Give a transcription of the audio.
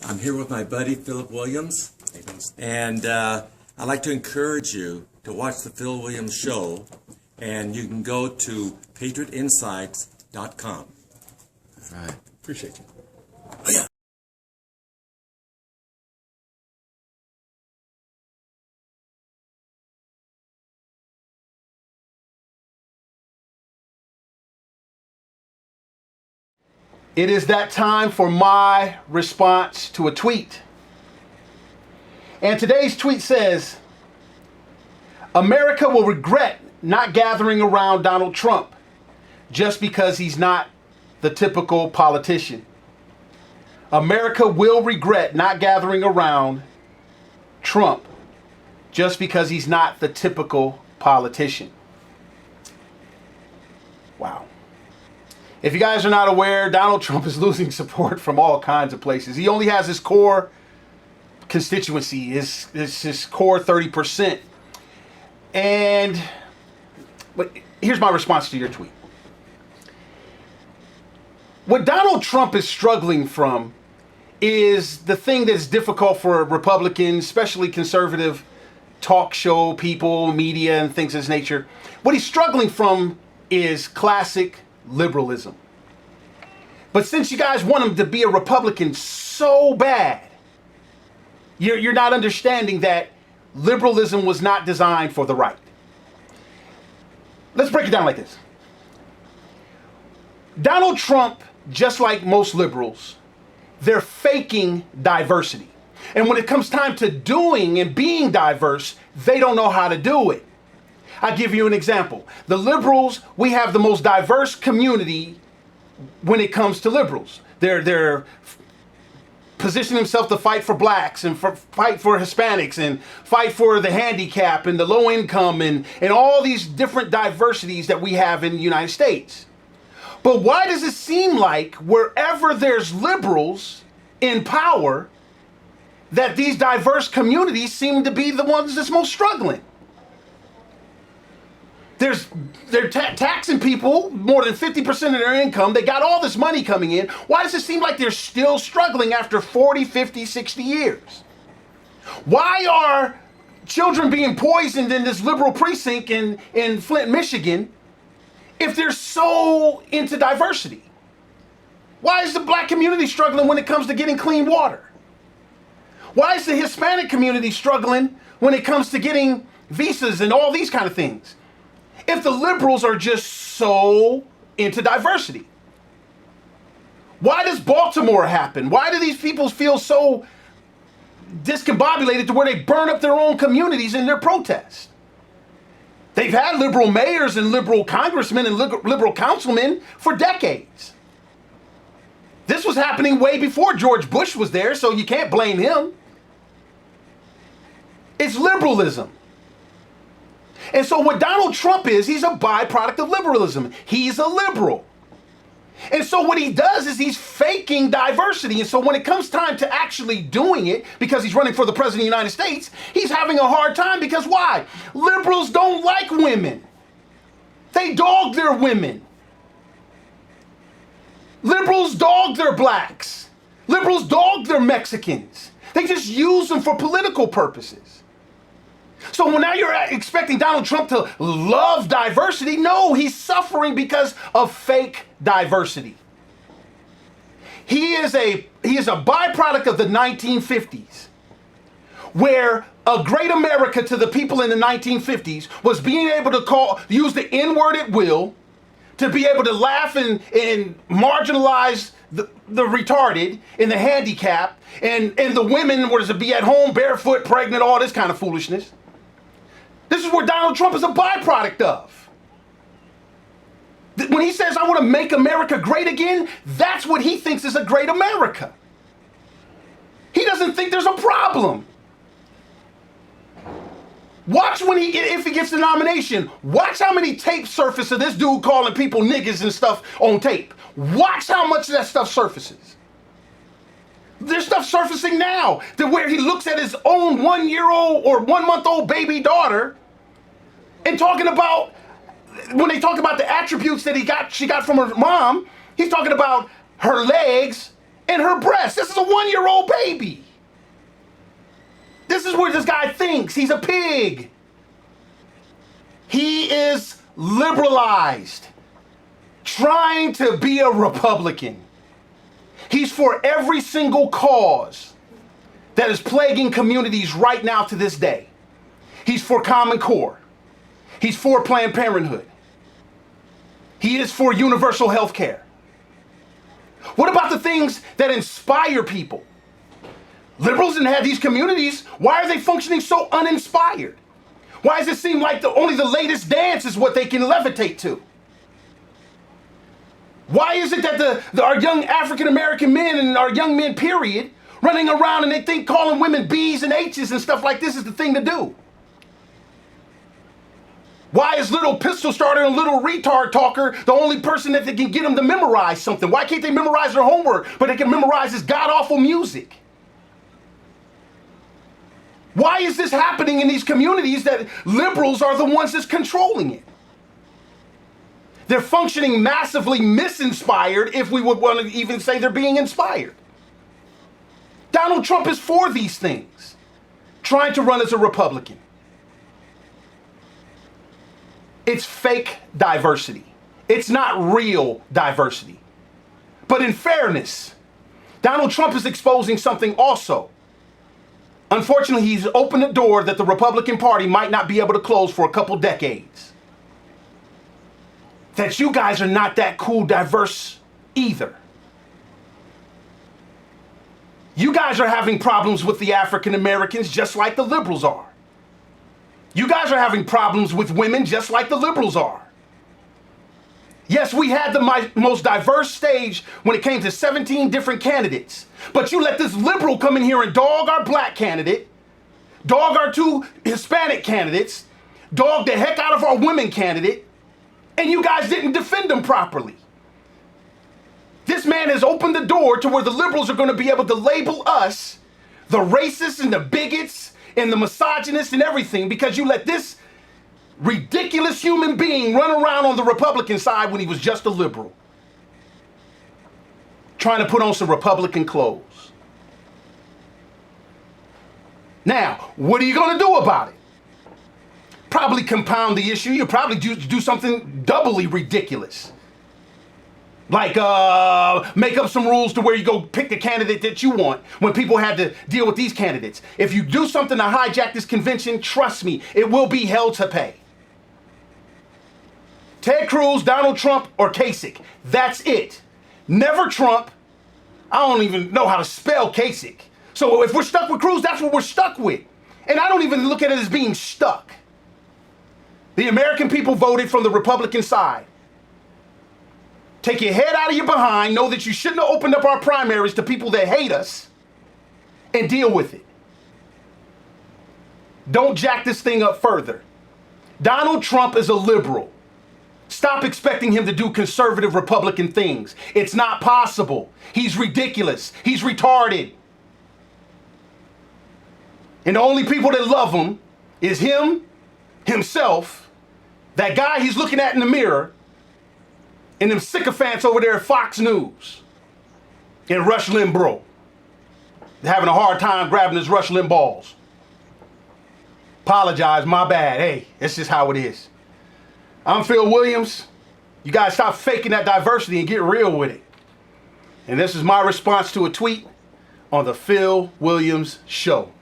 I'm here with my buddy Philip Williams, and I'd like to encourage you to watch the Phil Williams Show, and you can go to patriotinsights.com. All right. Appreciate you. Oh, yeah. It is that time for my response to a tweet. And today's tweet says, America will regret not gathering around Donald Trump just because he's not the typical politician. America will regret not gathering around Trump just because he's not the typical politician. Wow. If you guys are not aware, Donald Trump is losing support from all kinds of places. He only has his core constituency, his core 30%. But here's my response to your tweet. What Donald Trump is struggling from is the thing that's difficult for Republicans, especially conservative talk show people, media, and things of this nature. What he's struggling from is classic liberalism. But since you guys want him to be a Republican so bad, you're not understanding that liberalism was not designed for the right. Let's break it down like this. Donald Trump, just like most liberals, they're faking diversity. And when it comes time to doing and being diverse, they don't know how to do it. I'll give you an example. The liberals, we have the most diverse community when it comes to liberals. They're positioning themselves to fight for blacks and fight for Hispanics and fight for the handicap and the low income and all these different diversities that we have in the United States. But why does it seem like wherever there's liberals in power, that these diverse communities seem to be the ones that's most struggling? They're taxing people more than 50% of their income. They got all this money coming in. Why does it seem like they're still struggling after 40, 50, 60 years? Why are children being poisoned in this liberal precinct in Flint, Michigan, if they're so into diversity? Why is the black community struggling when it comes to getting clean water? Why is the Hispanic community struggling when it comes to getting visas and all these kind of things? If the liberals are just so into diversity. Why does Baltimore happen? Why do these people feel so discombobulated to where they burn up their own communities in their protest? They've had liberal mayors and liberal congressmen and liberal councilmen for decades. This was happening way before George Bush was there, so you can't blame him. It's liberalism. And so what Donald Trump is, he's a byproduct of liberalism. He's a liberal. And so what he does is he's faking diversity. And so when it comes time to actually doing it, because he's running for the president of the United States, he's having a hard time because why? Liberals don't like women. They dog their women. Liberals dog their blacks. Liberals dog their Mexicans. They just use them for political purposes. So now you're expecting Donald Trump to love diversity. No, he's suffering because of fake diversity. He is a byproduct of the 1950s, where a great America to the people in the 1950s was being able to use the N-word at will, to be able to laugh and marginalize the retarded and the handicapped, and the women were to be at home barefoot, pregnant, all this kind of foolishness. This is where Donald Trump is a byproduct of. When he says, I want to make America great again, that's what he thinks is a great America. He doesn't think there's a problem. Watch if he gets the nomination, watch how many tape surface of this dude calling people niggas and stuff on tape. Watch how much of that stuff surfaces. There's stuff surfacing now to where he looks at his own 1-year-old or 1-month-old baby daughter and talking about, when they talk about the attributes that she got from her mom, he's talking about her legs in her breast. This is a 1-year-old baby. This is where this guy thinks he's a pig. He is liberalized, trying to be a Republican. He's for every single cause that is plaguing communities right now to this day. He's for Common Core. He's for Planned Parenthood. He is for universal health care. What about the things that inspire people? Liberals and have these communities, why are they functioning so uninspired? Why does it seem like only the latest dance is what they can levitate to? Why is it that our young African-American men and our young men, period, running around and they think calling women B's and H's and stuff like this is the thing to do? Why is little pistol starter and little retard talker the only person that they can get them to memorize something? Why can't they memorize their homework, but they can memorize this god-awful music? Why is this happening in these communities that liberals are the ones that's controlling it? They're functioning massively misinspired, if we would want to even say they're being inspired. Donald Trump is for these things, trying to run as a Republican. It's fake diversity. It's not real diversity. But in fairness, Donald Trump is exposing something also. Unfortunately, he's opened a door that the Republican Party might not be able to close for a couple decades. That you guys are not that cool diverse either. You guys are having problems with the African Americans just like the liberals are. You guys are having problems with women just like the liberals are. Yes, we had the most diverse stage when it came to 17 different candidates. But you let this liberal come in here and dog our black candidate, dog our 2 Hispanic candidates, dog the heck out of our women candidate, and you guys didn't defend them properly. This man has opened the door to where the liberals are going to be able to label us, the racists and the bigots and the misogynists and everything, because you let this ridiculous human being run around on the Republican side when he was just a liberal, trying to put on some Republican clothes. Now, what are you going to do about it? Probably compound the issue. You probably do something doubly ridiculous. Like make up some rules to where you go pick the candidate that you want when people had to deal with these candidates. If you do something to hijack this convention, trust me, it will be hell to pay. Ted Cruz, Donald Trump, or Kasich. That's it. Never Trump. I don't even know how to spell Kasich. So if we're stuck with Cruz, that's what we're stuck with. And I don't even look at it as being stuck. The American people voted from the Republican side. Take your head out of your behind, know that you shouldn't have opened up our primaries to people that hate us, and deal with it. Don't jack this thing up further. Donald Trump is a liberal. Stop expecting him to do conservative Republican things. It's not possible. He's ridiculous. He's retarded. And the only people that love him is him, himself, that guy he's looking at in the mirror, and them sycophants over there at Fox News and Rush Limbaugh. They're having a hard time grabbing his Rush Limbaughs. Apologize, my bad. Hey, it's just how it is. I'm Phil Williams. You guys stop faking that diversity and get real with it. And this is my response to a tweet on the Phil Williams Show.